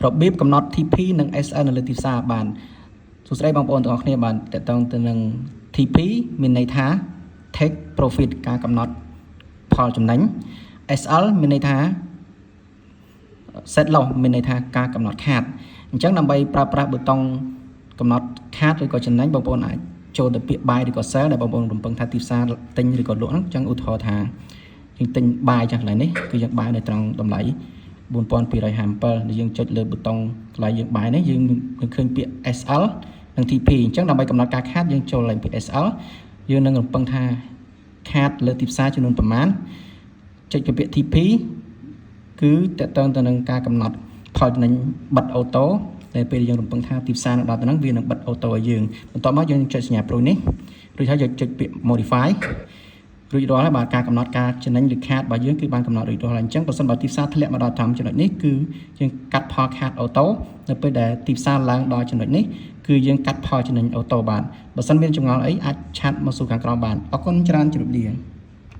របៀបកំណត់ TP និង SL នៅលើទីផ្សារបានសួស្តីបងប្អូនទាំងអស់គ្នាបានតើតើទៅនឹង TP មានន័យថា take profit ការកំណត់ផលចំណេញ SL មានន័យថា set loss មានន័យថាការកំណត់ខាតអញ្ចឹងដើម្បីប្រើប្រាស់ប៊ូតុងកំណត់ខាតឬក៏ចំណេញបងប្អូនអាចចូលទៅពាក្យ buy ឬក៏ sell ដែលបងប្អូនរំពឹងថាទីផ្សារទិញឬក៏លក់ហ្នឹងអញ្ចឹងឧទាហរណ៍ថាយើងទិញ buy ចឹងកន្លែងនេះគឺយើង buy នៅត្រង់តម្លៃ 4257 ដែលយើងចុចលើប៊ូតុងកន្លែងយើង buy នេះយើងនឹងឃើញពាក្យ SL និង TP អញ្ចឹងដើម្បីកំណត់ការខាតយើងចូលឡើងពាក្យ SL យើងនឹងរំពឹងថាខាតលើទីផ្សារចំនួនប្រមាណចុចទៅពាក្យ TP គឺតើតើទៅនឹងការកំណត់ផលចំណេញបិទអូតូដែលពេលយើងរំពឹងថាទីផ្សារនឹងដល់ទៅហ្នឹងវានឹងបិទអូតូឲ្យយើងបន្ទាប់មកយើងចុចសញ្ញាព្រុយនេះរួចហើយយើងចុចពាក្យ modify រួចរាល់ហើយបាទការកំណត់ការចំណេញឬខាតរបស់យើងគឺបានកំណត់រួចរាល់ហើយអញ្ចឹងបើសិនបើទីផ្សារធ្លាក់មកដល់តាមចំណុចនេះគឺយើងកាត់ផលខាតអូតូនៅពេលដែលទីផ្សារឡើងដល់ចំណុចនេះគឺយើងកាត់ផលចំណេញអូតូបានបើសិនមានចម្ងល់អីអាចឆាតមកសួរខាងក្រោមបានអរគុណច្រើនជម្រាបលា